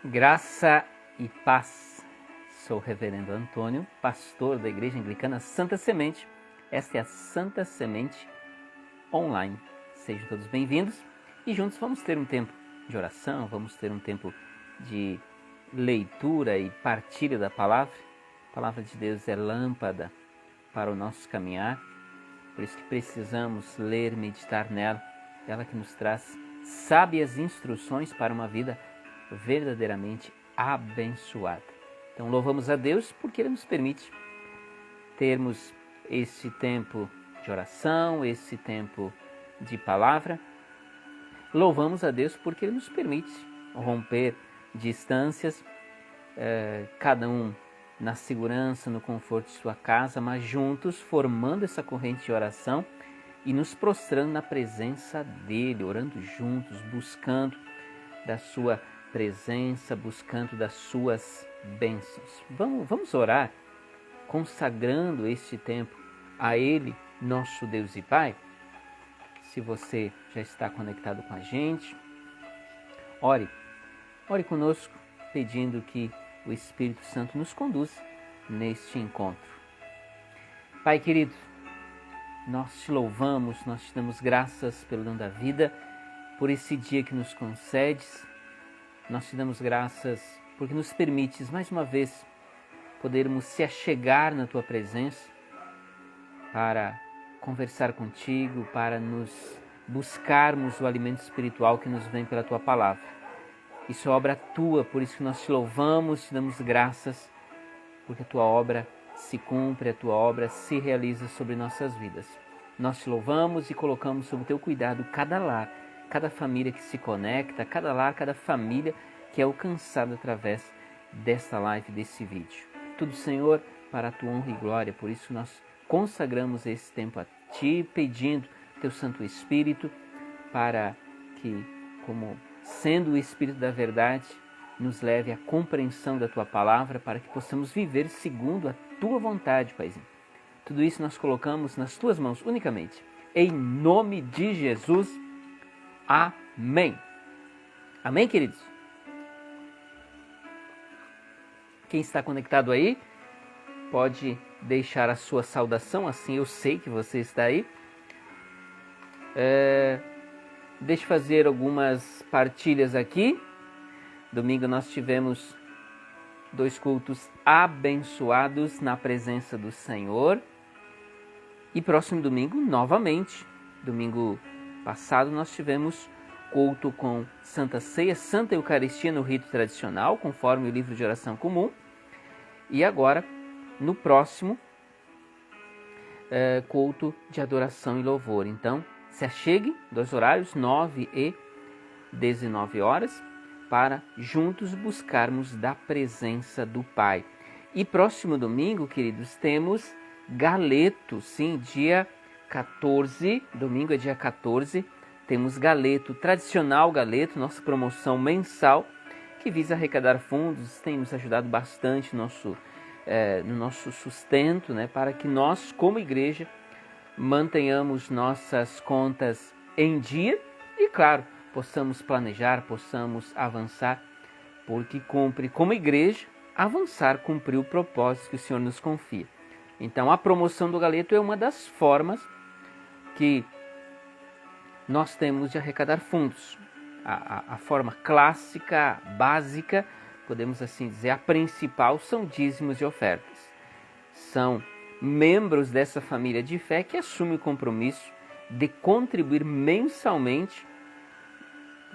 Graça e paz. Sou o reverendo Antônio, pastor da Igreja Anglicana Santa Semente. Esta é a Santa Semente Online. Sejam todos bem-vindos e juntos vamos ter um tempo de oração, vamos ter um tempo de leitura e partilha da palavra. A palavra de Deus é lâmpada para o nosso caminhar, por isso que precisamos ler, meditar nela. Ela que nos traz sábias instruções para uma vida verdadeiramente abençoada. Então louvamos a Deus porque Ele nos permite termos esse tempo de oração, esse tempo de palavra. Louvamos a Deus porque Ele nos permite romper distâncias, cada um na segurança, no conforto de sua casa, mas juntos formando essa corrente de oração e nos prostrando na presença dEle, orando juntos, buscando da sua presença, buscando das suas bênçãos. Vamos orar, consagrando este tempo a Ele, nosso Deus e Pai. Se você já está conectado com a gente, ore conosco, pedindo que o Espírito Santo nos conduza neste encontro. Pai querido, nós te louvamos, nós te damos graças pelo dom da vida, por esse dia que nos concedes. Nós te damos graças porque nos permites, mais uma vez, podermos se achegar na Tua presença para conversar contigo, para nos buscarmos o alimento espiritual que nos vem pela Tua palavra. Isso é obra Tua, por isso que nós te louvamos, te damos graças, porque a Tua obra se cumpre, a Tua obra se realiza sobre nossas vidas. Nós te louvamos e colocamos sob o Teu cuidado cada lar, cada família que se conecta, cada lar, cada família que é alcançada através desta live, desse vídeo. Tudo, Senhor, para a Tua honra e glória. Por isso nós consagramos esse tempo a Ti, pedindo Teu Santo Espírito para que, como sendo o Espírito da verdade, nos leve à compreensão da Tua palavra, para que possamos viver segundo a Tua vontade, Paizinho. Tudo isso nós colocamos nas Tuas mãos unicamente. Em nome de Jesus. Amém. Amém, queridos? Quem está conectado aí, pode deixar a sua saudação, assim eu sei que você está aí. Deixa eu fazer algumas partilhas aqui. Domingo nós tivemos 2 cultos abençoados na presença do Senhor. E próximo domingo, novamente, domingo passado, nós tivemos culto com Santa Ceia, Santa Eucaristia no rito tradicional, conforme o livro de oração comum. E agora, no próximo, culto de adoração e louvor. Então, se achegue, 2 horários, 9 e 19 horas, para juntos buscarmos da presença do Pai. E próximo domingo, queridos, temos Galeto, sim, dia 14, domingo é dia 14, temos Galeto, tradicional Galeto, nossa promoção mensal, que visa arrecadar fundos, tem nos ajudado bastante no nosso sustento, né, para que nós, como igreja, mantenhamos nossas contas em dia e, claro, possamos planejar, possamos avançar, porque cumpre, como igreja, avançar, cumprir o propósito que o Senhor nos confia. Então, a promoção do Galeto é uma das formas que nós temos de arrecadar fundos. A forma clássica, básica, podemos assim dizer, a principal, são dízimos e ofertas. São membros dessa família de fé que assumem o compromisso de contribuir mensalmente,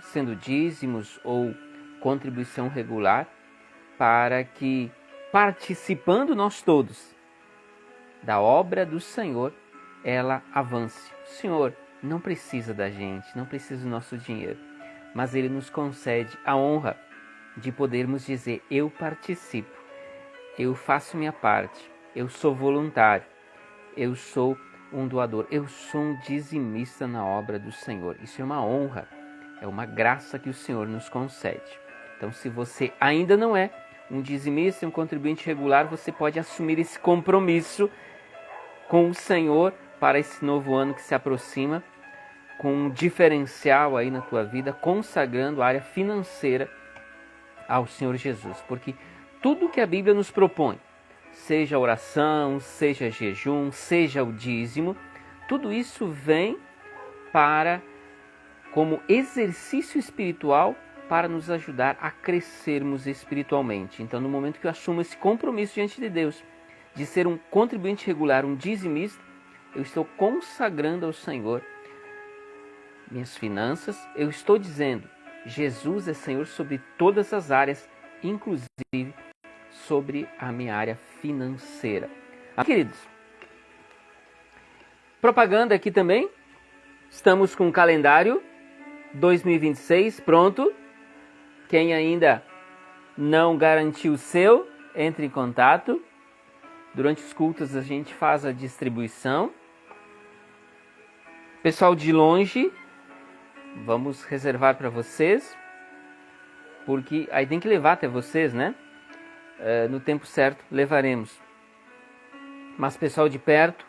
sendo dízimos ou contribuição regular, para que, participando nós todos da obra do Senhor, ela avance. O Senhor não precisa da gente, não precisa do nosso dinheiro, mas Ele nos concede a honra de podermos dizer: eu participo, eu faço minha parte, eu sou voluntário, eu sou um doador, eu sou um dizimista na obra do Senhor. Isso é uma honra, é uma graça que o Senhor nos concede. Então, se você ainda não é um dizimista, um contribuinte regular, você pode assumir esse compromisso com o Senhor para esse novo ano que se aproxima, com um diferencial aí na tua vida, consagrando a área financeira ao Senhor Jesus, porque tudo que a Bíblia nos propõe, seja oração, seja jejum, seja o dízimo, tudo isso vem como exercício espiritual para nos ajudar a crescermos espiritualmente. Então, no momento que eu assumo esse compromisso diante de Deus, de ser um contribuinte regular, um dizimista, eu estou consagrando ao Senhor minhas finanças, eu estou dizendo, Jesus é Senhor sobre todas as áreas, inclusive sobre a minha área financeira. Queridos, propaganda aqui também, estamos com o calendário 2026 pronto. Quem ainda não garantiu o seu, entre em contato. Durante os cultos a gente faz a distribuição. Pessoal de longe, vamos reservar para vocês, porque aí tem que levar até vocês, né? No tempo certo levaremos. Mas pessoal de perto,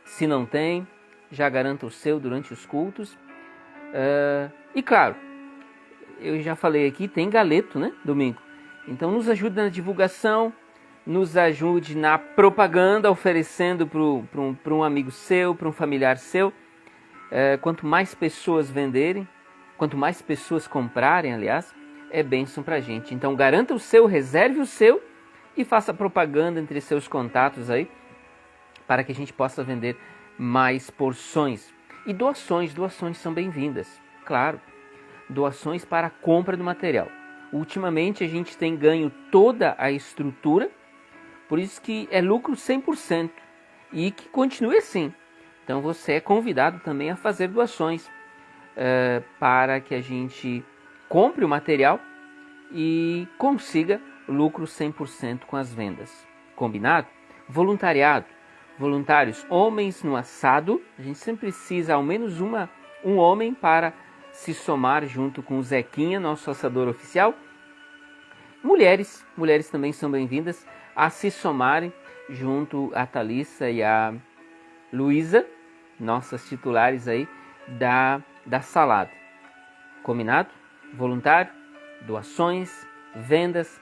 se não tem, já garanta o seu durante os cultos. E claro, eu já falei aqui, tem galeto, né? Domingo. Então nos ajude na divulgação, nos ajude na propaganda, oferecendo para um amigo seu, para um familiar seu. Quanto mais pessoas venderem, quanto mais pessoas comprarem, aliás, é bênção para a gente. Então garanta o seu, reserve o seu e faça propaganda entre seus contatos aí, para que a gente possa vender mais porções. E doações são bem-vindas, claro. Doações para a compra do material. Ultimamente a gente tem ganho toda a estrutura, por isso que é lucro 100% e que continue assim. Então você é convidado também a fazer doações para que a gente compre o material e consiga lucro 100% com as vendas. Combinado? Voluntariado. Voluntários, homens no assado. A gente sempre precisa ao menos um homem para se somar junto com o Zequinha, nosso assador oficial. Mulheres também são bem-vindas a se somarem junto a Thalissa e a Luísa, nossas titulares aí da salada. Combinado? Voluntário, doações, vendas,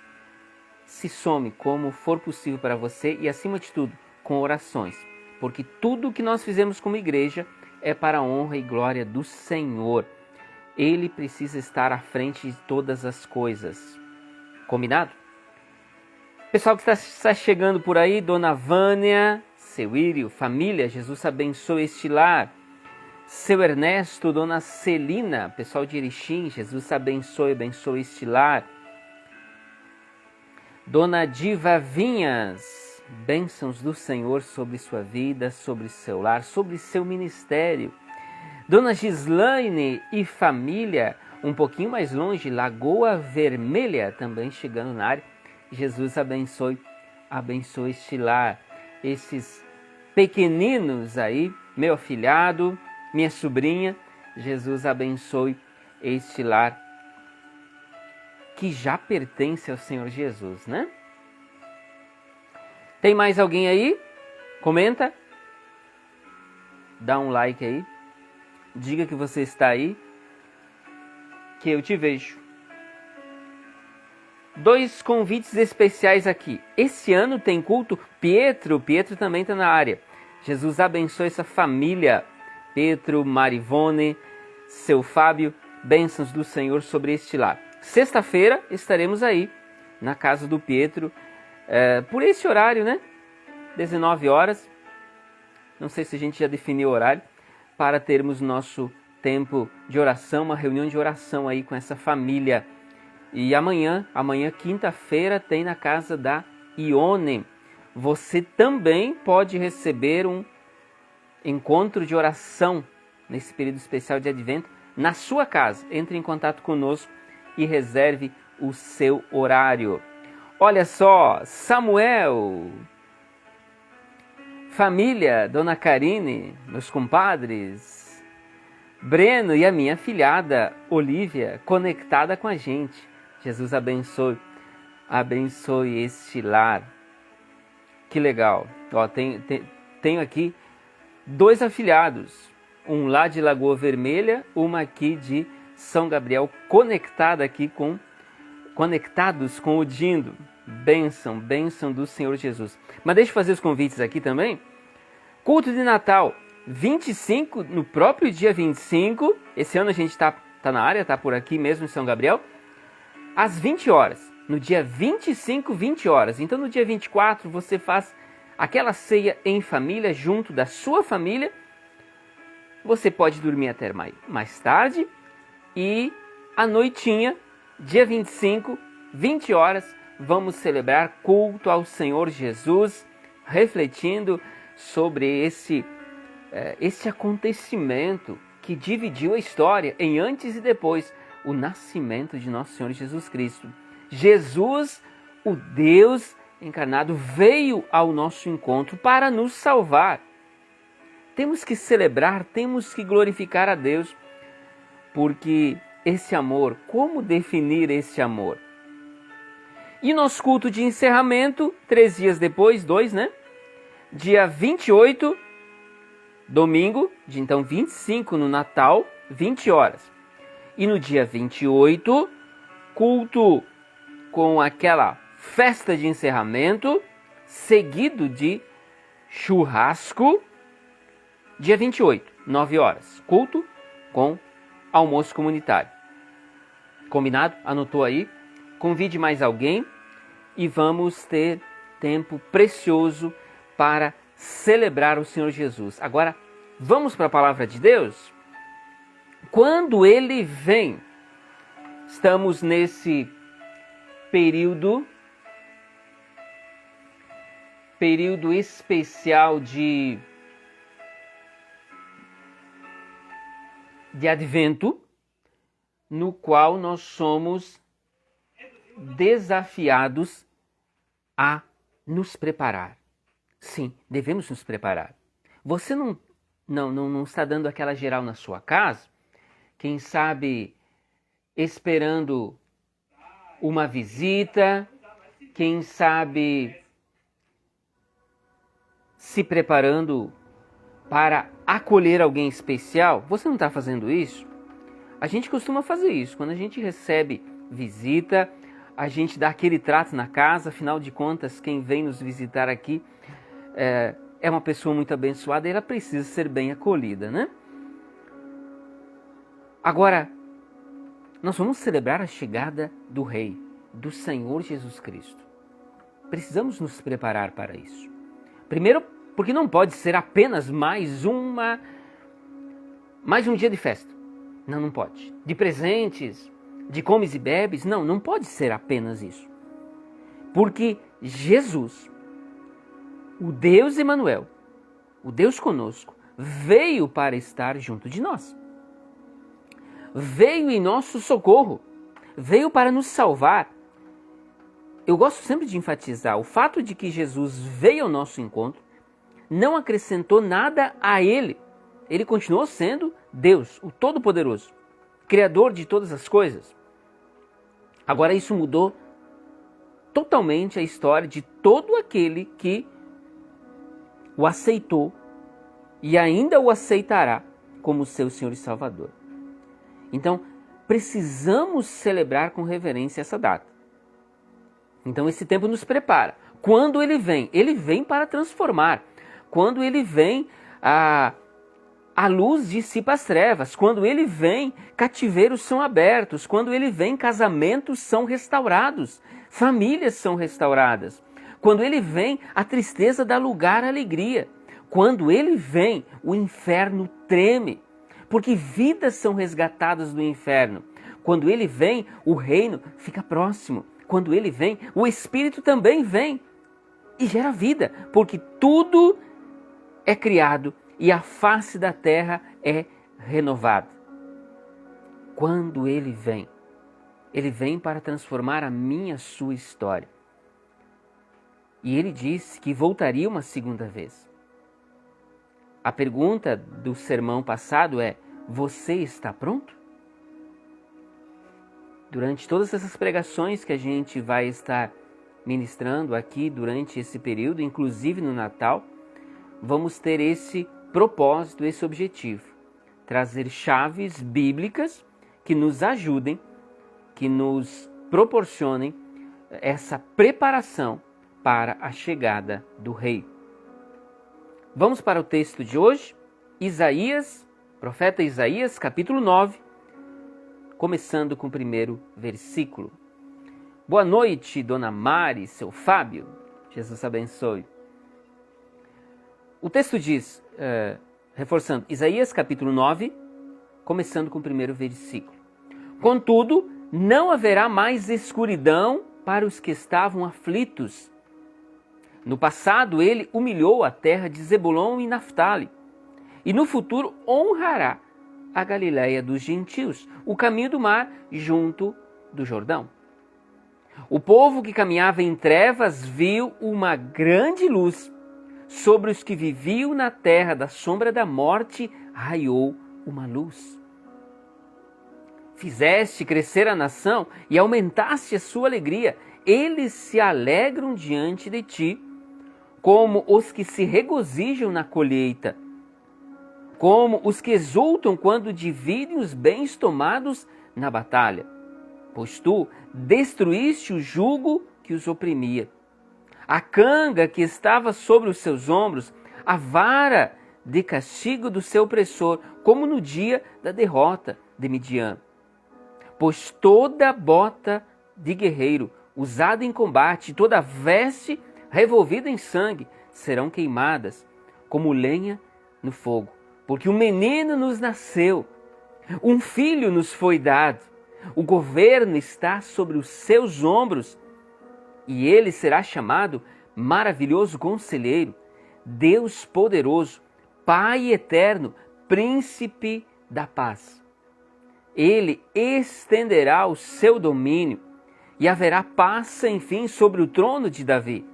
se some como for possível para você e acima de tudo, com orações. Porque tudo o que nós fizemos como igreja é para a honra e glória do Senhor. Ele precisa estar à frente de todas as coisas. Combinado? Pessoal que está chegando por aí, Dona Vânia, seu Írio, família, Jesus abençoe este lar. Seu Ernesto, Dona Celina, pessoal de Erechim, Jesus abençoe este lar. Dona Diva Vinhas, bênçãos do Senhor sobre sua vida, sobre seu lar, sobre seu ministério. Dona Gislaine e família, um pouquinho mais longe, Lagoa Vermelha, também chegando na área. Jesus abençoe este lar. Esses pequeninos aí, meu afilhado, minha sobrinha, Jesus abençoe este lar que já pertence ao Senhor Jesus, né? Tem mais alguém aí? Comenta. Dá um like aí. Diga que você está aí, que eu te vejo. 2 convites especiais aqui. Esse ano tem culto. Pietro também está na área. Jesus abençoe essa família. Pietro, Marivone, seu Fábio, bênçãos do Senhor sobre este lar. Sexta-feira estaremos aí, na casa do Pietro, por esse horário, né? 19 horas. Não sei se a gente já definiu o horário, para termos nosso tempo de oração, uma reunião de oração aí com essa família. E amanhã, quinta-feira, tem na casa da Ione. Você também pode receber um encontro de oração nesse período especial de Advento na sua casa. Entre em contato conosco e reserve o seu horário. Olha só, Samuel, família, Dona Karine, meus compadres, Breno e a minha filhada Olívia, conectada com a gente. Jesus abençoe este lar. Que legal. Ó, tenho aqui 2 afilhados, um lá de Lagoa Vermelha, uma aqui de São Gabriel, conectada aqui com conectados com o Dindo. Bênção, bênção do Senhor Jesus. Mas deixa eu fazer os convites aqui também. Culto de Natal, 25, no próprio dia 25. Esse ano a gente está na área, está por aqui mesmo em São Gabriel. Às 20 horas. No dia 25, 20 horas. Então no dia 24 você faz aquela ceia em família, junto da sua família. Você pode dormir até mais tarde. E à noitinha, dia 25, 20 horas, vamos celebrar culto ao Senhor Jesus, refletindo sobre esse acontecimento que dividiu a história em antes e depois, o nascimento de nosso Senhor Jesus Cristo. Jesus, o Deus encarnado, veio ao nosso encontro para nos salvar. Temos que celebrar, temos que glorificar a Deus, porque esse amor, como definir esse amor? E nosso culto de encerramento, 3 dias depois, 2, né? Dia 28, domingo, então 25 no Natal, 20 horas. E no dia 28, culto com aquela festa de encerramento, seguido de churrasco. Dia 28, 9 horas, culto com almoço comunitário. Combinado? Anotou aí? Convide mais alguém e vamos ter tempo precioso para celebrar o Senhor Jesus. Agora, vamos para a palavra de Deus? Quando Ele vem, estamos nesse período especial de Advento, no qual nós somos desafiados a nos preparar. Sim, devemos nos preparar. Você não está dando aquela geral na sua casa? Quem sabe esperando uma visita? Quem sabe se preparando para acolher alguém especial? Você não está fazendo isso? A gente costuma fazer isso. Quando a gente recebe visita, a gente dá aquele trato na casa. Afinal de contas, quem vem nos visitar aqui é uma pessoa muito abençoada e ela precisa ser bem acolhida, né? Agora, nós vamos celebrar a chegada do Rei, do Senhor Jesus Cristo. Precisamos nos preparar para isso. Primeiro, porque não pode ser apenas mais um dia de festa. Não pode. De presentes, de comes e bebes. Não pode ser apenas isso. Porque Jesus, o Deus Emanuel, o Deus conosco, veio para estar junto de nós. Veio em nosso socorro. Veio para nos salvar. Eu gosto sempre de enfatizar o fato de que Jesus veio ao nosso encontro, não acrescentou nada a Ele. Ele continuou sendo Deus, o Todo-Poderoso, Criador de todas as coisas. Agora isso mudou totalmente a história de todo aquele que o aceitou e ainda o aceitará como seu Senhor e Salvador. Então, precisamos celebrar com reverência essa data. Então, esse tempo nos prepara. Quando Ele vem para transformar. Quando Ele vem, a luz dissipa as trevas. Quando Ele vem, cativeiros são abertos. Quando Ele vem, casamentos são restaurados. Famílias são restauradas. Quando Ele vem, a tristeza dá lugar à alegria. Quando Ele vem, o inferno treme. Porque vidas são resgatadas do inferno. Quando Ele vem, o reino fica próximo. Quando Ele vem, o Espírito também vem e gera vida. Porque tudo é criado e a face da terra é renovada. Quando Ele vem para transformar a minha, a sua história. E Ele disse que voltaria uma segunda vez. A pergunta do sermão passado é: você está pronto? Durante todas essas pregações que a gente vai estar ministrando aqui durante esse período, inclusive no Natal, vamos ter esse propósito, esse objetivo. Trazer chaves bíblicas que nos ajudem, que nos proporcionem essa preparação para a chegada do rei. Vamos para o texto de hoje, Isaías, profeta Isaías, capítulo 9, começando com o primeiro versículo. Boa noite, Dona Mari, seu Fábio. Jesus abençoe. O texto diz, reforçando, Isaías capítulo 9, começando com o primeiro versículo. Contudo, não haverá mais escuridão para os que estavam aflitos. No passado, ele humilhou a terra de Zebulon e Naftali, e no futuro honrará a Galiléia dos gentios, o caminho do mar junto do Jordão. O povo que caminhava em trevas viu uma grande luz. Sobre os que viviam na terra da sombra da morte, raiou uma luz. Fizeste crescer a nação e aumentaste a sua alegria. Eles se alegram diante de ti, como os que se regozijam na colheita, como os que exultam quando dividem os bens tomados na batalha. Pois tu destruíste o jugo que os oprimia, a canga que estava sobre os seus ombros, a vara de castigo do seu opressor, como no dia da derrota de Midian. Pois toda bota de guerreiro usada em combate, toda veste revolvida em sangue, serão queimadas como lenha no fogo. Porque um menino nos nasceu, um filho nos foi dado, o governo está sobre os seus ombros, e ele será chamado Maravilhoso Conselheiro, Deus Poderoso, Pai Eterno, Príncipe da Paz. Ele estenderá o seu domínio e haverá paz sem fim sobre o trono de Davi,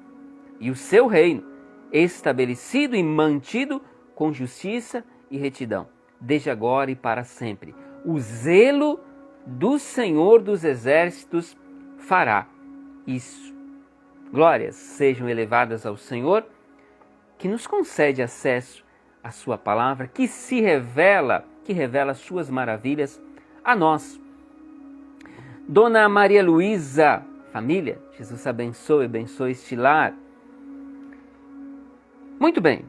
e o seu reino estabelecido e mantido com justiça e retidão, desde agora e para sempre. O zelo do Senhor dos Exércitos fará isso. Glórias sejam elevadas ao Senhor, que nos concede acesso à sua palavra, que revela suas maravilhas a nós. Dona Maria Luísa, família, Jesus abençoe este lar. Muito bem.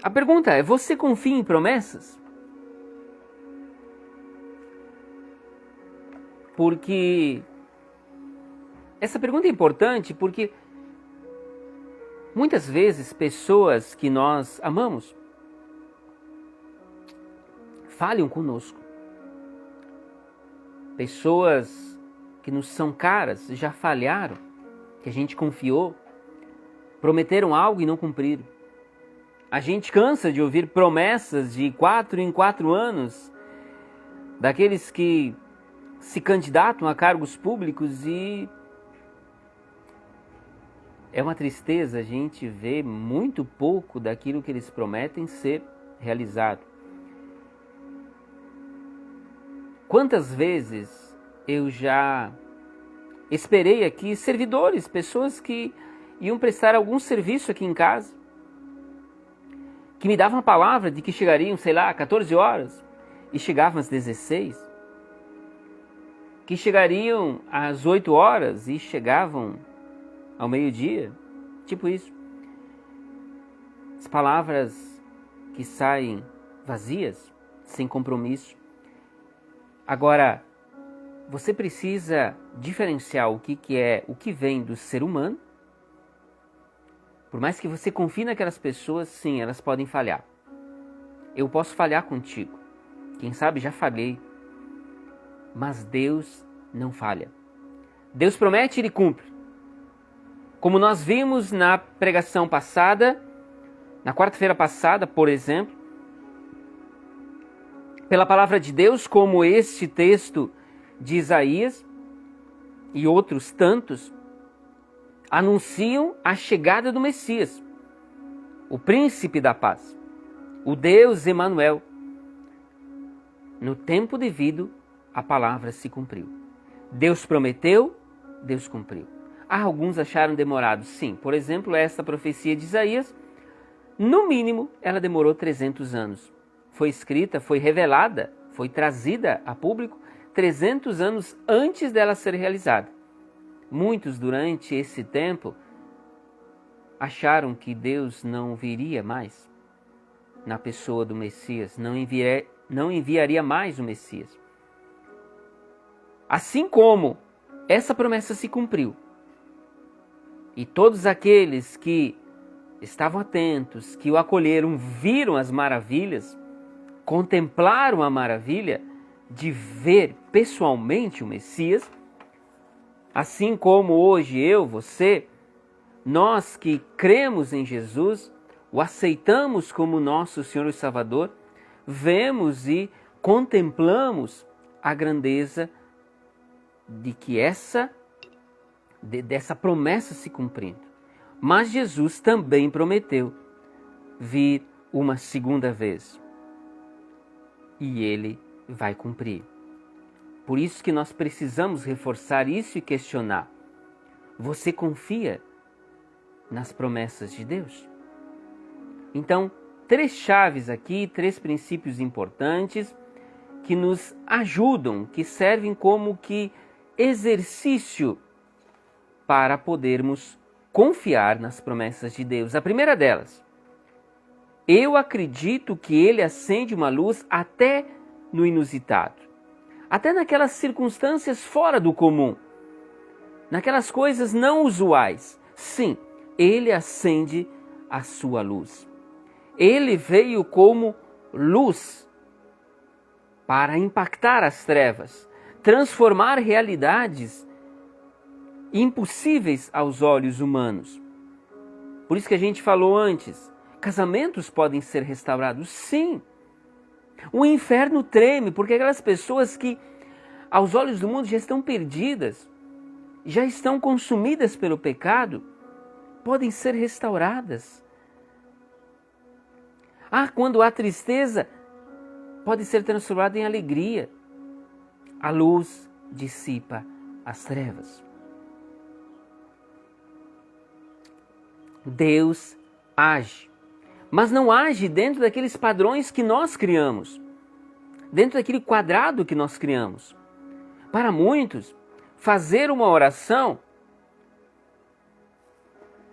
A pergunta é, você confia em promessas? Porque essa pergunta é importante porque muitas vezes pessoas que nós amamos falham conosco. Pessoas que nos são caras já falharam, que a gente confiou, prometeram algo e não cumpriram. A gente cansa de ouvir promessas de 4 em 4 anos, daqueles que se candidatam a cargos públicos, e é uma tristeza a gente ver muito pouco daquilo que eles prometem ser realizado. Quantas vezes eu já esperei aqui servidores, pessoas que iam prestar algum serviço aqui em casa, que me davam a palavra de que chegariam, 14 horas, e chegavam às 16. Que chegariam às 8 horas e chegavam ao meio-dia. Tipo isso. As palavras que saem vazias, sem compromisso. Agora, você precisa diferenciar o que vem do ser humano. Por mais que você confie naquelas pessoas, sim, elas podem falhar. Eu posso falhar contigo. Quem sabe já falhei. Mas Deus não falha. Deus promete e Ele cumpre. Como nós vimos na pregação passada, na quarta-feira passada, por exemplo, pela palavra de Deus, como este texto de Isaías e outros tantos, anunciam a chegada do Messias, o príncipe da paz, o Deus Emanuel. No tempo devido, a palavra se cumpriu. Deus prometeu, Deus cumpriu. Alguns acharam demorado, sim. Por exemplo, esta profecia de Isaías, no mínimo, ela demorou 300 anos. Foi escrita, foi revelada, foi trazida a público 300 anos antes dela ser realizada. muitos durante esse tempo acharam que Deus não viria mais na pessoa do Messias, não enviaria mais o Messias. Assim como essa promessa se cumpriu, e todos aqueles que estavam atentos, que o acolheram, viram as maravilhas, contemplaram a maravilha de ver pessoalmente o Messias, assim como hoje eu, você, nós que cremos em Jesus, o aceitamos como nosso Senhor e Salvador, vemos e contemplamos a grandeza de que dessa promessa se cumprindo. Mas Jesus também prometeu vir uma segunda vez. E Ele vai cumprir. Por isso que nós precisamos reforçar isso e questionar. Você confia nas promessas de Deus? Então, 3 chaves aqui, 3 princípios importantes que nos ajudam, que servem como que exercício para podermos confiar nas promessas de Deus. A primeira delas, eu acredito que Ele acende uma luz até no inusitado, até naquelas circunstâncias fora do comum, naquelas coisas não usuais. Sim, Ele acende a sua luz. Ele veio como luz para impactar as trevas, transformar realidades impossíveis aos olhos humanos. Por isso que a gente falou antes, casamentos podem ser restaurados, sim. O inferno treme, porque aquelas pessoas que aos olhos do mundo já estão perdidas, já estão consumidas pelo pecado, podem ser restauradas. Quando há tristeza, pode ser transformada em alegria. A luz dissipa as trevas. Deus age, mas não age dentro daqueles padrões que nós criamos, dentro daquele quadrado que nós criamos. Para muitos, fazer uma oração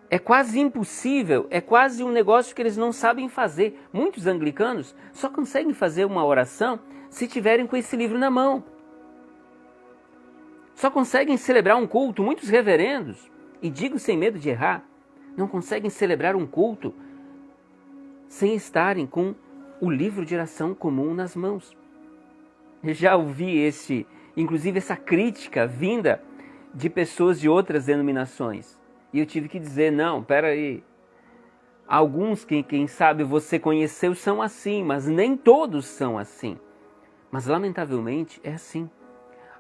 é quase impossível, é quase um negócio que eles não sabem fazer. Muitos anglicanos só conseguem fazer uma oração se tiverem com esse livro na mão. Só conseguem celebrar um culto, muitos reverendos, e digo sem medo de errar, não conseguem celebrar um culto sem estarem com o livro de oração comum nas mãos. Eu já ouvi inclusive essa crítica vinda de pessoas de outras denominações. E eu tive que dizer, não, peraí. Alguns, quem sabe você conheceu, são assim, mas nem todos são assim. Mas lamentavelmente é assim.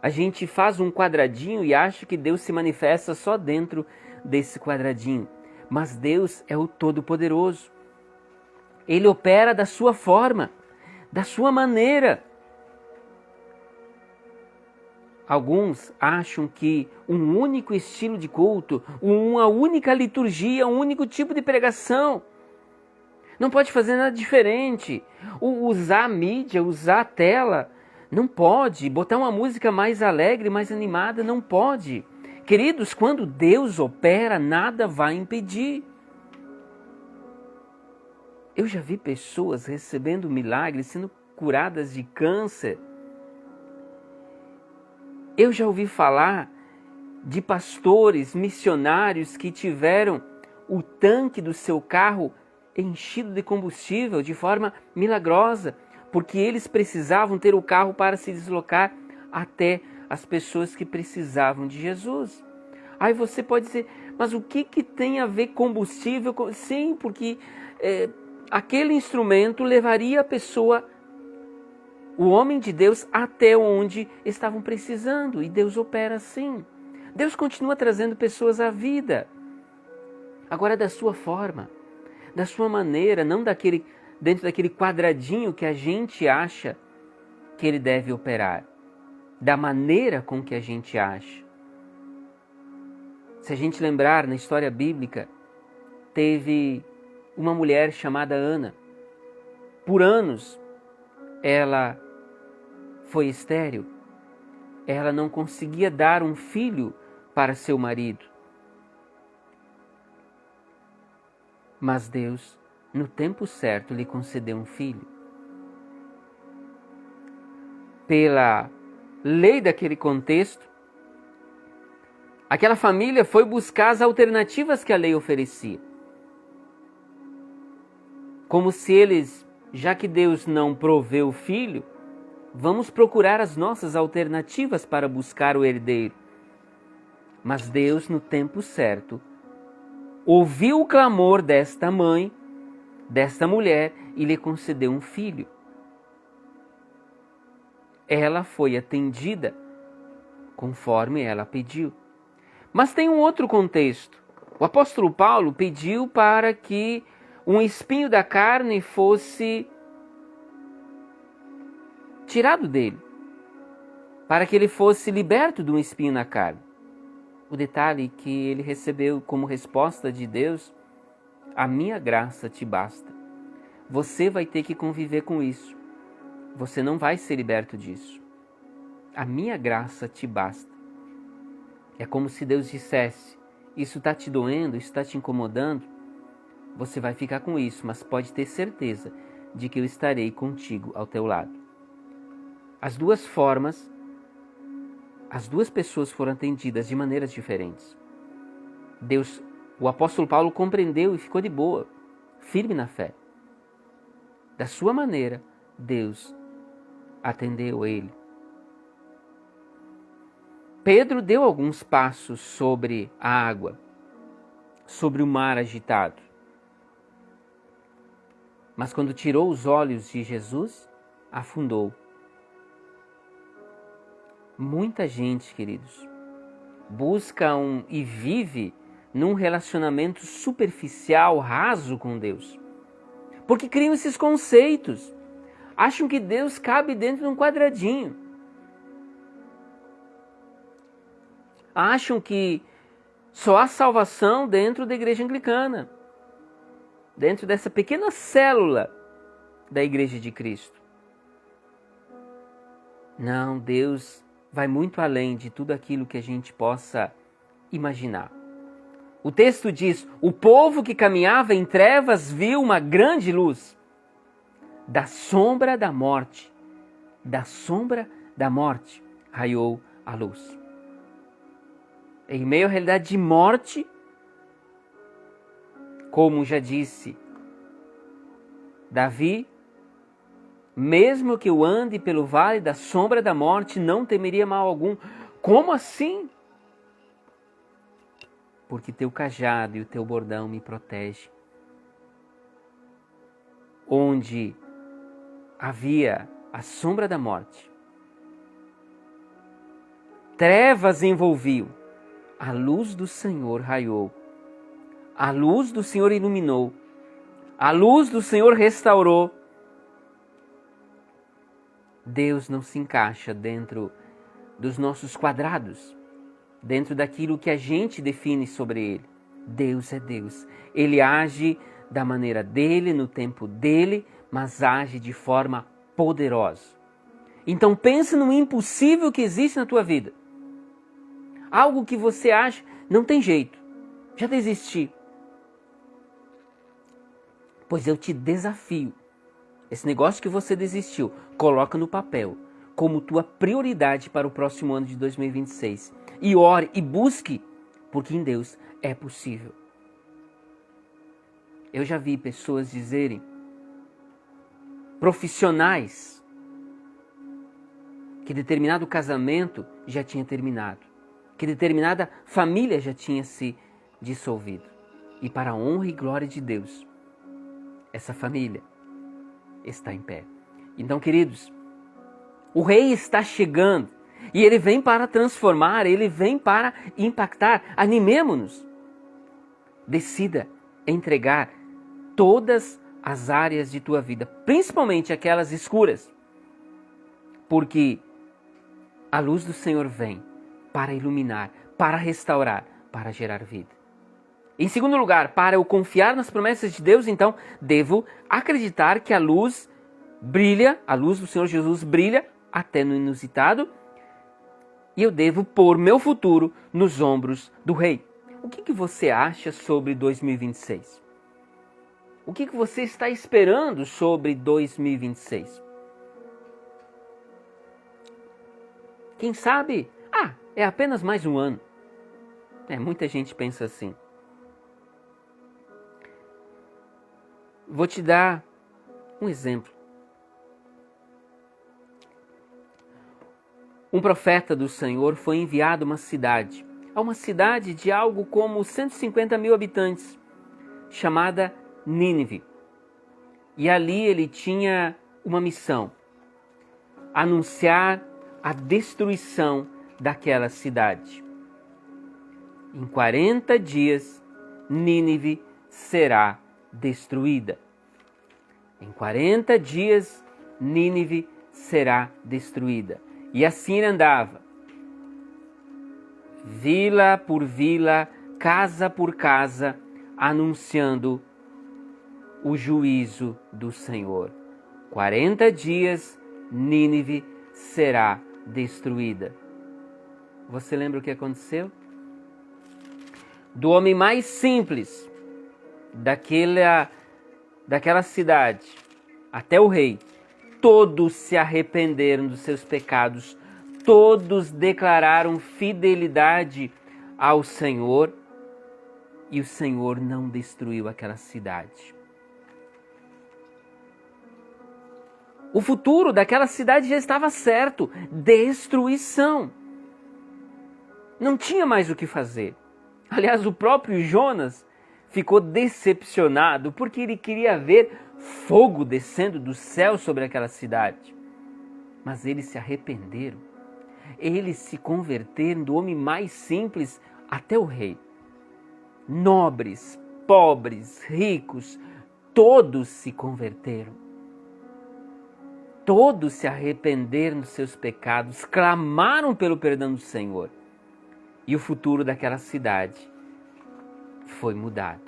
A gente faz um quadradinho e acha que Deus se manifesta só dentro desse quadradinho. Mas Deus é o Todo-Poderoso. Ele opera da sua forma, da sua maneira. Alguns acham que um único estilo de culto, uma única liturgia, um único tipo de pregação, não pode fazer nada diferente. Usar a mídia, usar a tela, não pode. Botar uma música mais alegre, mais animada, não pode. Queridos, quando Deus opera, nada vai impedir. Eu já vi pessoas recebendo milagres, sendo curadas de câncer. Eu já ouvi falar de pastores, missionários que tiveram o tanque do seu carro enchido de combustível de forma milagrosa, porque eles precisavam ter o carro para se deslocar até as pessoas que precisavam de Jesus. Aí você pode dizer, mas o que tem a ver combustível? Sim, porque aquele instrumento levaria a pessoa, o homem de Deus, até onde estavam precisando. E Deus opera assim. Deus continua trazendo pessoas à vida. Agora da sua forma, da sua maneira, não dentro daquele quadradinho que a gente acha que Ele deve operar. Da maneira com que a gente acha. Se a gente lembrar, na história bíblica, teve uma mulher chamada Ana. Por anos, ela foi estéril. Ela não conseguia dar um filho para seu marido. Mas Deus, no tempo certo, lhe concedeu um filho. Pela lei daquele contexto, aquela família foi buscar as alternativas que a lei oferecia. Como se eles, já que Deus não proveu o filho, vamos procurar as nossas alternativas para buscar o herdeiro. Mas Deus, no tempo certo, ouviu o clamor desta mãe, desta mulher, e lhe concedeu um filho. Ela foi atendida conforme ela pediu. Mas tem um outro contexto. O apóstolo Paulo pediu para que um espinho da carne fosse tirado dele, para que ele fosse liberto de um espinho na carne. O detalhe que ele recebeu como resposta de Deus: a minha graça te basta. Você vai ter que conviver com isso. Você não vai ser liberto disso. A minha graça te basta. É como se Deus dissesse: isso está te doendo, isso está te incomodando, você vai ficar com isso, mas pode ter certeza de que eu estarei contigo ao teu lado. As duas formas, as duas pessoas foram atendidas de maneiras diferentes. Deus, o apóstolo Paulo compreendeu e ficou de boa, firme na fé. Da sua maneira, Deus atendeu ele. Pedro deu alguns passos sobre a água, sobre o mar agitado. Mas quando tirou os olhos de Jesus, afundou. Muita gente, queridos, busca e vive num relacionamento superficial, raso com Deus. Porque criam esses conceitos. Acham que Deus cabe dentro de um quadradinho. Acham que só há salvação dentro da igreja anglicana, dentro dessa pequena célula da igreja de Cristo. Não, Deus vai muito além de tudo aquilo que a gente possa imaginar. O texto diz: o povo que caminhava em trevas viu uma grande luz. Da sombra da morte, raiou a luz. Em meio à realidade de morte, como já disse Davi, mesmo que eu ande pelo vale da sombra da morte, não temeria mal algum. Como assim? Porque teu cajado e o teu bordão me protegem. Onde havia a sombra da morte, trevas envolviam, a luz do Senhor raiou, a luz do Senhor iluminou, a luz do Senhor restaurou. Deus não se encaixa dentro dos nossos quadrados, dentro daquilo que a gente define sobre Ele. Deus é Deus. Ele age da maneira dele, no tempo dele, mas age de forma poderosa. Então pense no impossível que existe na tua vida. Algo que você acha, não tem jeito, já desisti. Pois eu te desafio. Esse negócio que você desistiu, coloca no papel como tua prioridade para o próximo ano de 2026. E ore e busque, porque em Deus é possível. Eu já vi pessoas dizerem, profissionais, que determinado casamento já tinha terminado, que determinada família já tinha se dissolvido. E para a honra e glória de Deus, essa família está em pé. Então, queridos, o Rei está chegando e Ele vem para transformar, Ele vem para impactar. Animemo-nos. Decida entregar todas as áreas de tua vida, principalmente aquelas escuras, porque a luz do Senhor vem para iluminar, para restaurar, para gerar vida. Em segundo lugar, para eu confiar nas promessas de Deus, então, devo acreditar que a luz brilha, a luz do Senhor Jesus brilha até no inusitado, e eu devo pôr meu futuro nos ombros do rei. O que você acha sobre 2026? O que você está esperando sobre 2026? Quem sabe, é apenas mais um ano. Muita gente pensa assim. Vou te dar um exemplo. Um profeta do Senhor foi enviado a uma cidade de algo como 150 mil habitantes, chamada Nínive. E ali ele tinha uma missão: anunciar a destruição daquela cidade. Em 40 dias, Nínive será destruída. Em 40 dias, Nínive será destruída. E assim ele andava, vila por vila, casa por casa, anunciando o juízo do Senhor. 40 dias, Nínive será destruída. Você lembra o que aconteceu? Do homem mais simples daquela cidade até o rei, todos se arrependeram dos seus pecados, todos declararam fidelidade ao Senhor e o Senhor não destruiu aquela cidade. O futuro daquela cidade já estava certo: destruição. Não tinha mais o que fazer. Aliás, o próprio Jonas ficou decepcionado porque ele queria ver fogo descendo do céu sobre aquela cidade. Mas eles se arrependeram. Eles se converteram do homem mais simples até o rei. Nobres, pobres, ricos, todos se converteram. Todos se arrependeram dos seus pecados, clamaram pelo perdão do Senhor. E o futuro daquela cidade foi mudado.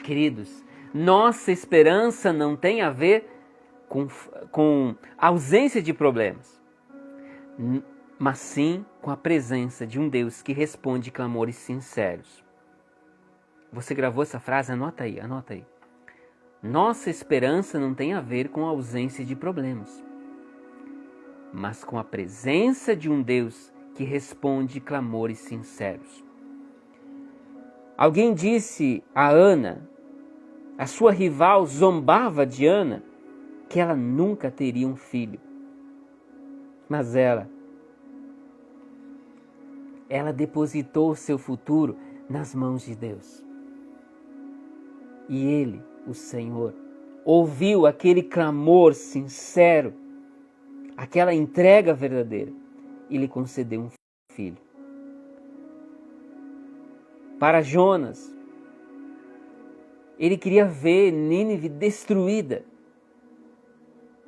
Queridos, nossa esperança não tem a ver com ausência de problemas, mas sim com a presença de um Deus que responde clamores sinceros. Você gravou essa frase? Anota aí. Nossa esperança não tem a ver com a ausência de problemas, mas com a presença de um Deus que responde clamores sinceros. Alguém disse a Ana, a sua rival zombava de Ana, que ela nunca teria um filho. Mas ela depositou o seu futuro nas mãos de Deus. E Ele, o Senhor, ouviu aquele clamor sincero, aquela entrega verdadeira, e lhe concedeu um filho. Para Jonas, ele queria ver Nínive destruída.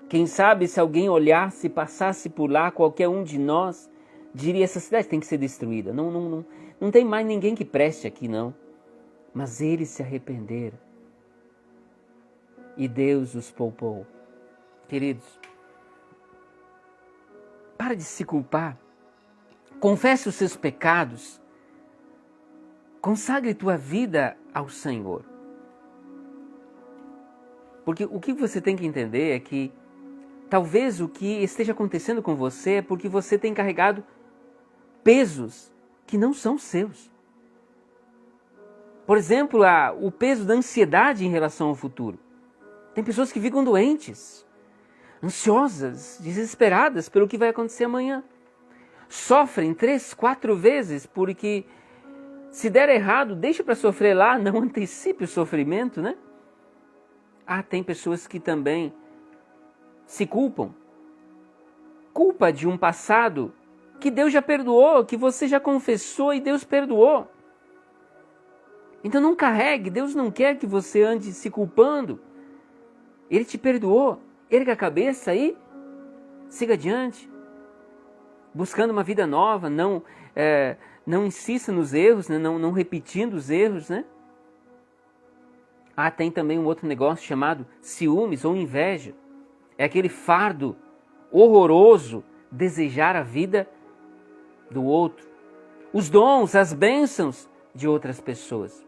Quem sabe se alguém olhasse, passasse por lá, qualquer um de nós diria: essa cidade tem que ser destruída. Não tem mais ninguém que preste aqui, não. Mas eles se arrependeram. E Deus os poupou. Queridos, para de se culpar. Confesse os seus pecados. Consagre tua vida ao Senhor. Porque o que você tem que entender é que talvez o que esteja acontecendo com você é porque você tem carregado pesos que não são seus. Por exemplo, o peso da ansiedade em relação ao futuro. Tem pessoas que ficam doentes, ansiosas, desesperadas pelo que vai acontecer amanhã. Sofrem 3, 4 vezes porque se der errado, deixa para sofrer lá, não antecipe o sofrimento, né? Tem pessoas que também se culpam. Culpa de um passado que Deus já perdoou, que você já confessou e Deus perdoou. Então não carregue, Deus não quer que você ande se culpando. Ele te perdoou, erga a cabeça e siga adiante. Buscando uma vida nova, não insista nos erros, né? não repetindo os erros, né? Tem também um outro negócio chamado ciúmes ou inveja. É aquele fardo horroroso, desejar a vida do outro, os dons, as bênçãos de outras pessoas.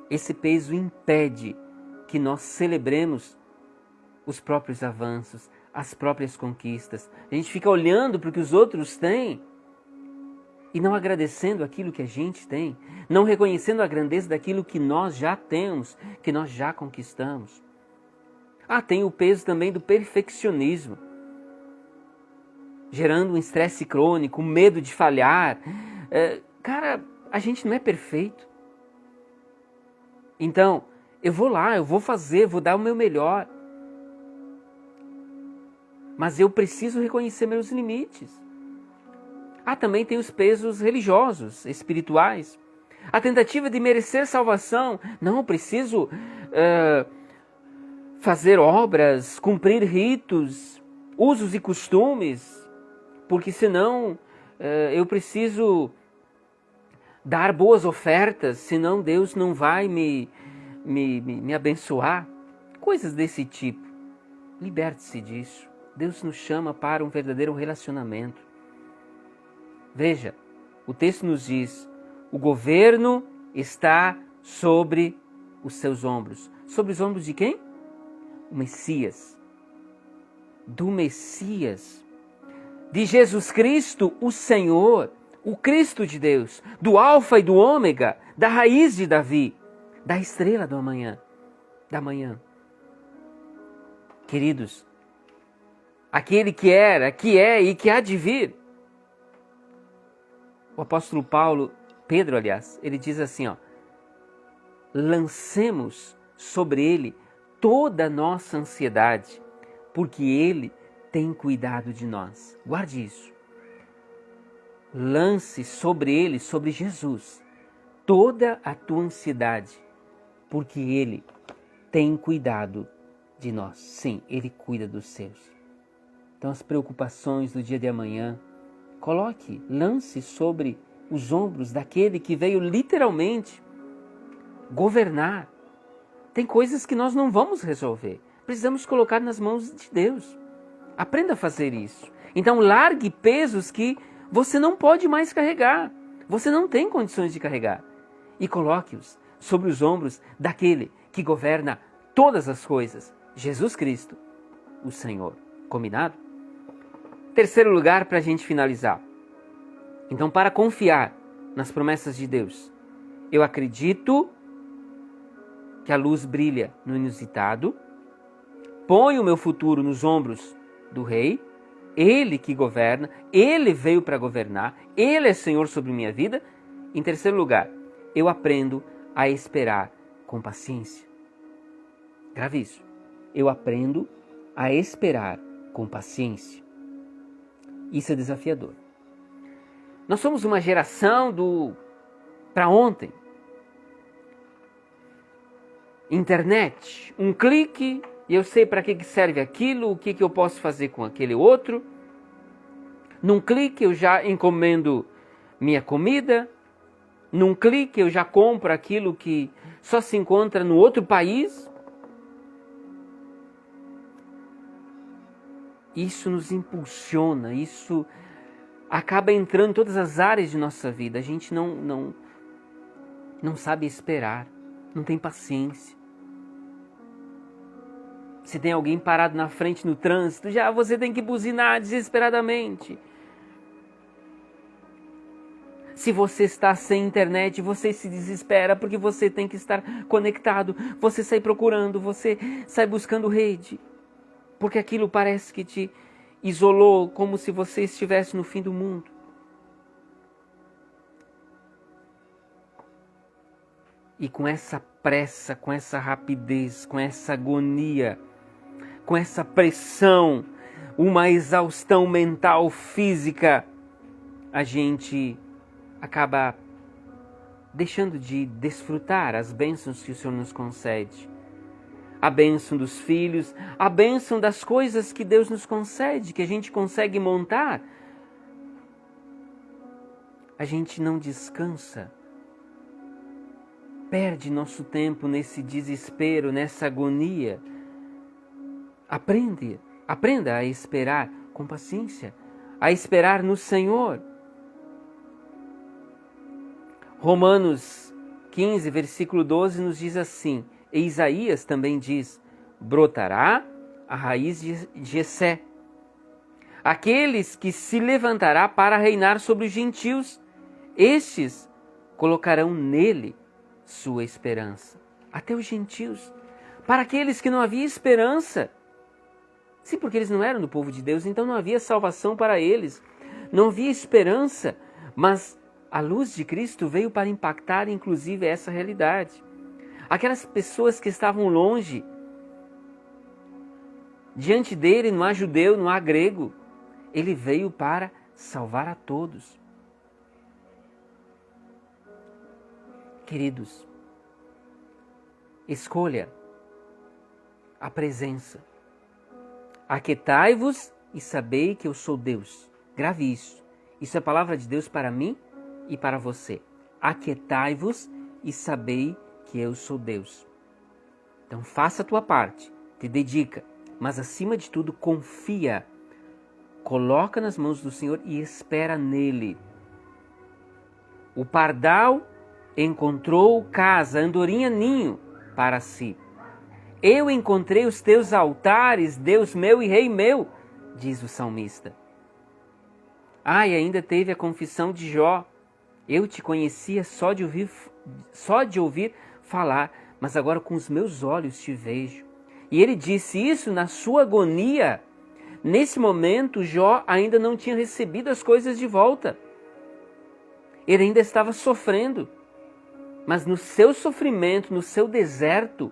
Esse peso impede que nós celebremos os próprios avanços, as próprias conquistas. A gente fica olhando para o que os outros têm e não agradecendo aquilo que a gente tem, não reconhecendo a grandeza daquilo que nós já temos, que nós já conquistamos. Tem o peso também do perfeccionismo, gerando um estresse crônico, um medo de falhar. Cara, a gente não é perfeito. Então, eu vou lá, eu vou fazer, vou dar o meu melhor. Mas eu preciso reconhecer meus limites. Também tem os pesos religiosos, espirituais. A tentativa de merecer salvação. Não, eu preciso fazer obras, cumprir ritos, usos e costumes, porque senão eu preciso dar boas ofertas, senão Deus não vai me abençoar. Coisas desse tipo. Liberte-se disso. Deus nos chama para um verdadeiro relacionamento. Veja, o texto nos diz, o governo está sobre os seus ombros. Sobre os ombros de quem? O Messias. Do Messias. De Jesus Cristo, o Senhor, o Cristo de Deus, do Alfa e do Ômega, da raiz de Davi, da estrela da manhã. Queridos, aquele que era, que é e que há de vir. O apóstolo Pedro, ele diz assim, lancemos sobre ele toda a nossa ansiedade, porque ele tem cuidado de nós. Guarde isso. Lance sobre ele, sobre Jesus, toda a tua ansiedade, porque ele tem cuidado de nós. Sim, ele cuida dos seus. Então as preocupações do dia de amanhã, lance sobre os ombros daquele que veio literalmente governar. Tem coisas que nós não vamos resolver. Precisamos colocar nas mãos de Deus. Aprenda a fazer isso. Então largue pesos que você não pode mais carregar. Você não tem condições de carregar. E coloque-os sobre os ombros daquele que governa todas as coisas. Jesus Cristo, o Senhor. Combinado? Terceiro lugar, para a gente finalizar. Então, para confiar nas promessas de Deus, eu acredito que a luz brilha no inusitado, ponho o meu futuro nos ombros do Rei, Ele que governa, Ele veio para governar, Ele é Senhor sobre minha vida. Em terceiro lugar, eu aprendo a esperar com paciência. Grave isso. Eu aprendo a esperar com paciência. Isso é desafiador. Nós somos uma geração para ontem. Internet, um clique e eu sei para que serve aquilo, o que eu posso fazer com aquele outro. Num clique eu já encomendo minha comida. Num clique eu já compro aquilo que só se encontra no outro país. Isso nos impulsiona, isso acaba entrando em todas as áreas de nossa vida. A gente não sabe esperar, não tem paciência. Se tem alguém parado na frente no trânsito, já você tem que buzinar desesperadamente. Se você está sem internet, você se desespera porque você tem que estar conectado. Você sai procurando, você sai buscando rede. Porque aquilo parece que te isolou, como se você estivesse no fim do mundo. E com essa pressa, com essa rapidez, com essa agonia, com essa pressão, uma exaustão mental, física, a gente acaba deixando de desfrutar as bênçãos que o Senhor nos concede. A bênção dos filhos, a bênção das coisas que Deus nos concede, que a gente consegue montar. A gente não descansa. Perde nosso tempo nesse desespero, nessa agonia. Aprenda a esperar com paciência. a esperar no Senhor. Romanos 15, versículo 12 nos diz assim, e Isaías também diz, brotará a raiz de Jessé, aqueles que se levantará para reinar sobre os gentios, estes colocarão nele sua esperança. Até os gentios. Para aqueles que não havia esperança. Sim, porque eles não eram do povo de Deus, então não havia salvação para eles. Não havia esperança, mas a luz de Cristo veio para impactar inclusive essa realidade. Aquelas pessoas que estavam longe, diante dele não há judeu, não há grego. Ele veio para salvar a todos. Queridos, escolha a presença. Aquietai-vos e sabei que eu sou Deus. Grave isso. Isso é a palavra de Deus para mim e para você. Aquietai-vos e sabei que eu sou Deus. Então faça a tua parte, te dedica, mas acima de tudo confia. Coloca nas mãos do Senhor e espera nele. O pardal encontrou casa, andorinha ninho para si. Eu encontrei os teus altares, Deus meu e Rei meu, diz o salmista. E ainda teve a confissão de Jó. Eu te conhecia só de ouvir falar, mas agora com os meus olhos te vejo. E ele disse isso na sua agonia. Nesse momento, Jó ainda não tinha recebido as coisas de volta. Ele ainda estava sofrendo. Mas no seu sofrimento, no seu deserto,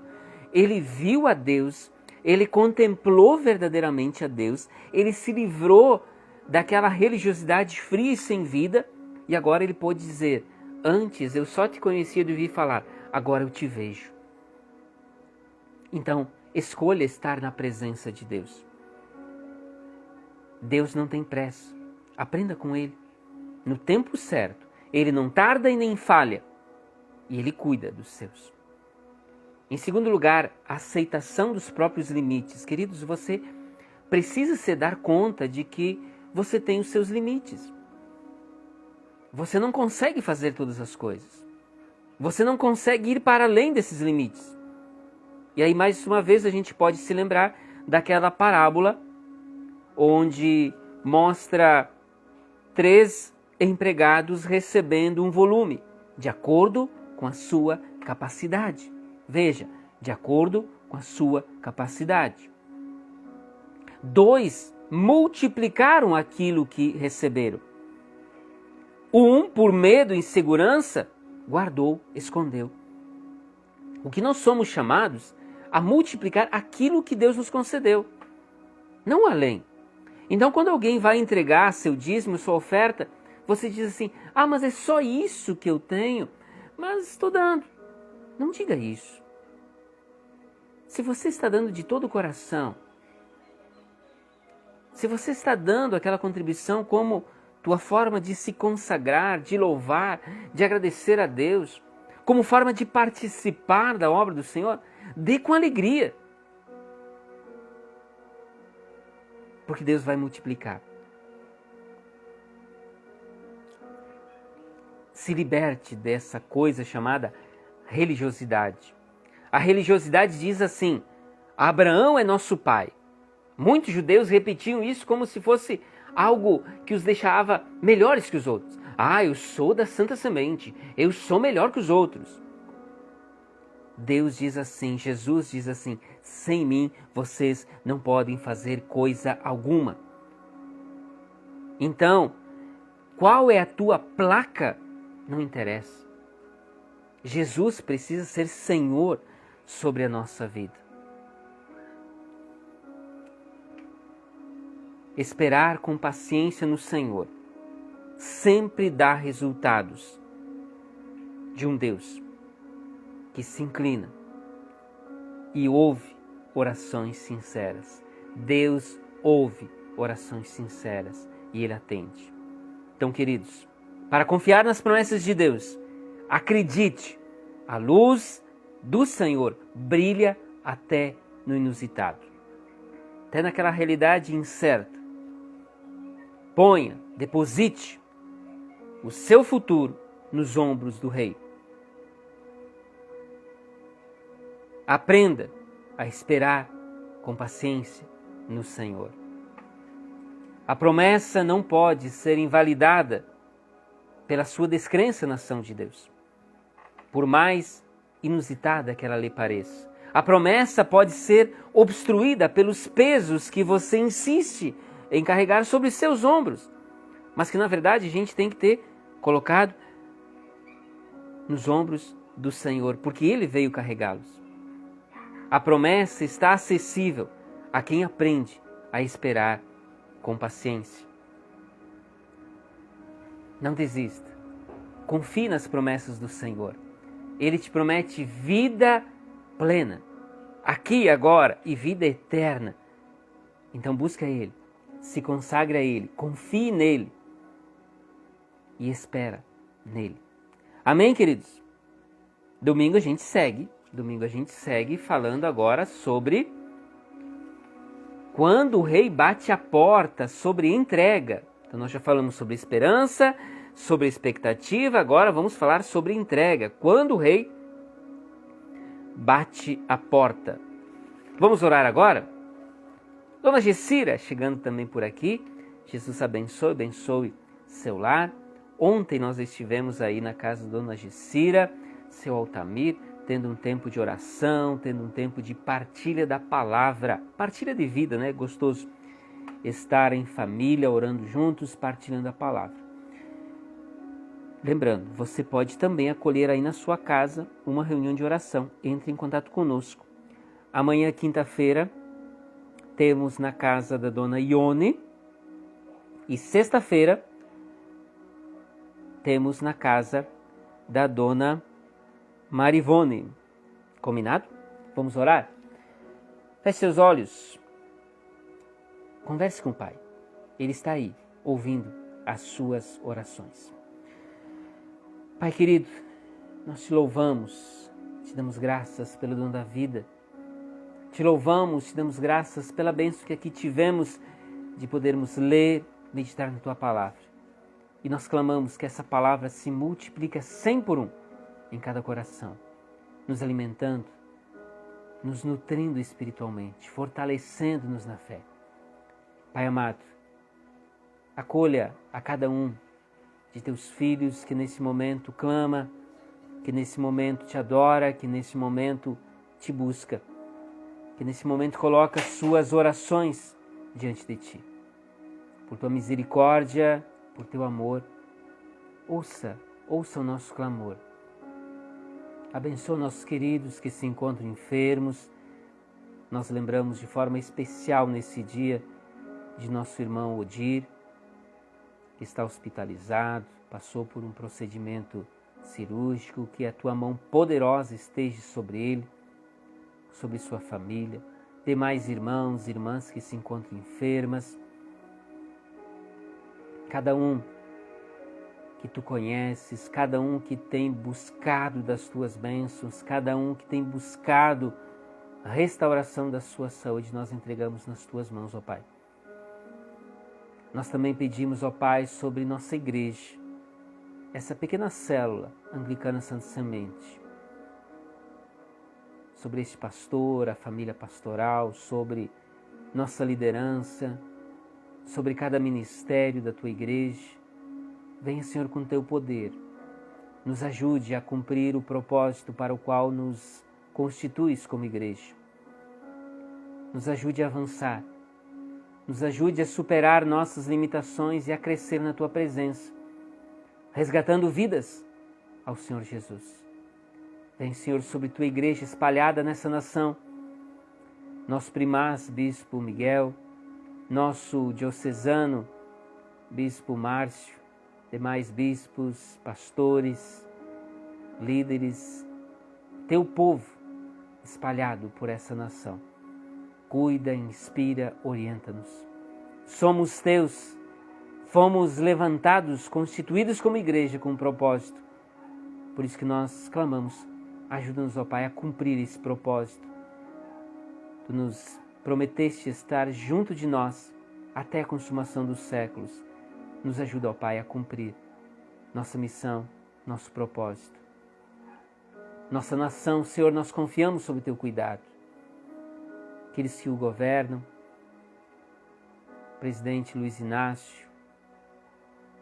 ele viu a Deus, ele contemplou verdadeiramente a Deus, ele se livrou daquela religiosidade fria e sem vida, e agora ele pôde dizer, antes eu só te conhecia de ouvir falar, agora eu te vejo. Então, escolha estar na presença de Deus. Deus não tem pressa, aprenda com Ele. No tempo certo, Ele não tarda e nem falha, e Ele cuida dos seus. Em segundo lugar, a aceitação dos próprios limites. Queridos, você precisa se dar conta de que você tem os seus limites. Você não consegue fazer todas as coisas. Você não consegue ir para além desses limites. E aí, mais uma vez, a gente pode se lembrar daquela parábola onde mostra 3 empregados recebendo um volume, de acordo com a sua capacidade. Veja, de acordo com a sua capacidade. 2 multiplicaram aquilo que receberam. 1, por medo e insegurança, guardou, escondeu. O que nós somos chamados a multiplicar aquilo que Deus nos concedeu, não além. Então, quando alguém vai entregar seu dízimo, sua oferta, você diz assim, mas é só isso que eu tenho, mas estou dando. Não diga isso. Se você está dando de todo o coração, se você está dando aquela contribuição como tua forma de se consagrar, de louvar, de agradecer a Deus, como forma de participar da obra do Senhor, dê com alegria. Porque Deus vai multiplicar. Se liberte dessa coisa chamada religiosidade. A religiosidade diz assim, Abraão é nosso pai. Muitos judeus repetiam isso como se fosse algo que os deixava melhores que os outros. Eu sou da Santa Semente, eu sou melhor que os outros. Deus diz assim, Jesus diz assim, sem mim vocês não podem fazer coisa alguma. Então, qual é a tua placa? Não interessa. Jesus precisa ser Senhor sobre a nossa vida. Esperar com paciência no Senhor sempre dá resultados de um Deus que se inclina e ouve orações sinceras. Deus ouve orações sinceras e Ele atende. Então, queridos, para confiar nas promessas de Deus, acredite, a luz do Senhor brilha até no inusitado, até naquela realidade incerta. Ponha, deposite o seu futuro nos ombros do Rei. Aprenda a esperar com paciência no Senhor. A promessa não pode ser invalidada pela sua descrença na ação de Deus, por mais inusitada que ela lhe pareça. A promessa pode ser obstruída pelos pesos que você insiste em carregar sobre seus ombros, mas que na verdade a gente tem que ter colocado nos ombros do Senhor, porque Ele veio carregá-los. A promessa está acessível a quem aprende a esperar com paciência. Não desista. Confie nas promessas do Senhor. Ele te promete vida plena, aqui e agora, e vida eterna. Então busca Ele, se consagre a Ele, confie nele e espera nele. Amém, queridos? Domingo a gente segue falando agora sobre quando o rei bate a porta, sobre entrega. Então nós já falamos sobre esperança, sobre expectativa, agora vamos falar sobre entrega. Quando o rei bate a porta. Vamos orar agora? Dona Gessira, chegando também por aqui. Jesus abençoe seu lar. Ontem nós estivemos aí na casa da Dona Gessira, seu Altamir, tendo um tempo de oração, tendo um tempo de partilha da palavra, partilha de vida, né? Gostoso estar em família, orando juntos, partilhando a palavra. Lembrando, você pode também acolher aí na sua casa uma reunião de oração. Entre em contato conosco. Amanhã, quinta-feira, temos na casa da Dona Ione e sexta-feira temos na casa da Dona Marivone. Combinado? Vamos orar? Feche seus olhos. Converse com o Pai. Ele está aí, ouvindo as suas orações. Pai querido, nós te louvamos, te damos graças pelo dom da vida. Te louvamos, te damos graças pela bênção que aqui tivemos de podermos ler, meditar na Tua palavra. E nós clamamos que essa palavra se multiplique 100 por 1 em cada coração, nos alimentando, nos nutrindo espiritualmente, fortalecendo-nos na fé. Pai amado, acolha a cada um de Teus filhos que nesse momento clama, que nesse momento te adora, que nesse momento te busca, que nesse momento coloca suas orações diante de Ti. Por Tua misericórdia, por Teu amor, ouça o nosso clamor. Abençoa nossos queridos que se encontram enfermos. Nós lembramos de forma especial nesse dia de nosso irmão Odir, que está hospitalizado, passou por um procedimento cirúrgico, que a Tua mão poderosa esteja sobre ele, sobre sua família, demais irmãos e irmãs que se encontram enfermas, cada um que Tu conheces, cada um que tem buscado das Tuas bênçãos, cada um que tem buscado a restauração da sua saúde, nós entregamos nas Tuas mãos, ó Pai. Nós também pedimos, ó Pai, sobre nossa igreja, essa pequena célula anglicana Santa Semente, sobre este pastor, a família pastoral, sobre nossa liderança, sobre cada ministério da Tua igreja. Venha, Senhor, com Teu poder, nos ajude a cumprir o propósito para o qual nos constituis como igreja. Nos ajude a avançar, nos ajude a superar nossas limitações e a crescer na Tua presença, resgatando vidas ao Senhor Jesus. Vem, Senhor, sobre Tua igreja espalhada nessa nação, nosso primaz, Bispo Miguel, nosso diocesano, Bispo Márcio, demais bispos, pastores, líderes, Teu povo espalhado por essa nação. Cuida, inspira, orienta-nos. Somos Teus, fomos levantados, constituídos como igreja com um propósito. Por isso que nós clamamos, ajuda-nos, ó Pai, a cumprir esse propósito. Tu nos prometeste estar junto de nós até a consumação dos séculos. Nos ajuda, ó Pai, a cumprir nossa missão, nosso propósito. Nossa nação, Senhor, nós confiamos sob o Teu cuidado. Aqueles que o governam, presidente Luiz Inácio,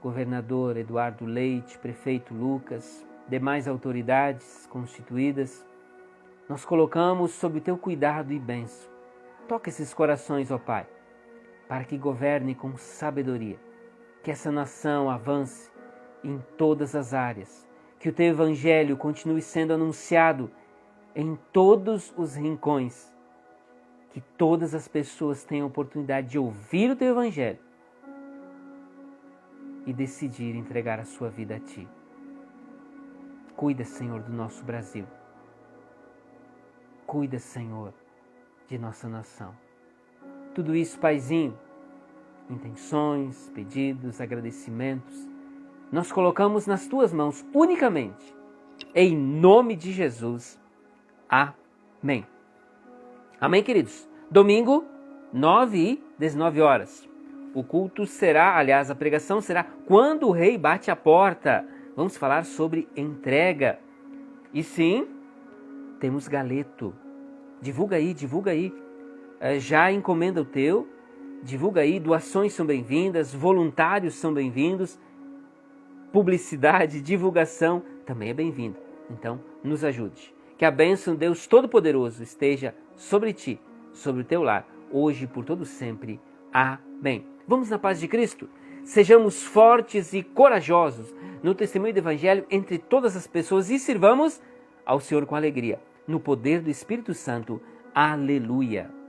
governador Eduardo Leite, prefeito Lucas, demais autoridades constituídas, nós colocamos sob o Teu cuidado e bênção. Toca esses corações, ó Pai, para que governe com sabedoria, que essa nação avance em todas as áreas, que o Teu Evangelho continue sendo anunciado em todos os rincões, que todas as pessoas tenham a oportunidade de ouvir o Teu Evangelho e decidir entregar a sua vida a Ti. Cuida, Senhor, do nosso Brasil. Cuida, Senhor, de nossa nação. Tudo isso, Paizinho, intenções, pedidos, agradecimentos, nós colocamos nas Tuas mãos unicamente, em nome de Jesus. Amém. Amém, queridos? Domingo, 9 e 19 horas. O culto será, aliás, a pregação será quando o rei bate a porta. Vamos falar sobre entrega. E sim, temos galeto. Divulga aí. Já encomenda o teu. Divulga aí, doações são bem-vindas, voluntários são bem-vindos. Publicidade, divulgação também é bem-vinda. Então, nos ajude. Que a bênção de Deus Todo-Poderoso esteja sobre ti, sobre o teu lar, hoje e por todo sempre. Amém. Vamos na paz de Cristo? Sejamos fortes e corajosos no testemunho do Evangelho entre todas as pessoas e sirvamos ao Senhor com alegria, no poder do Espírito Santo. Aleluia.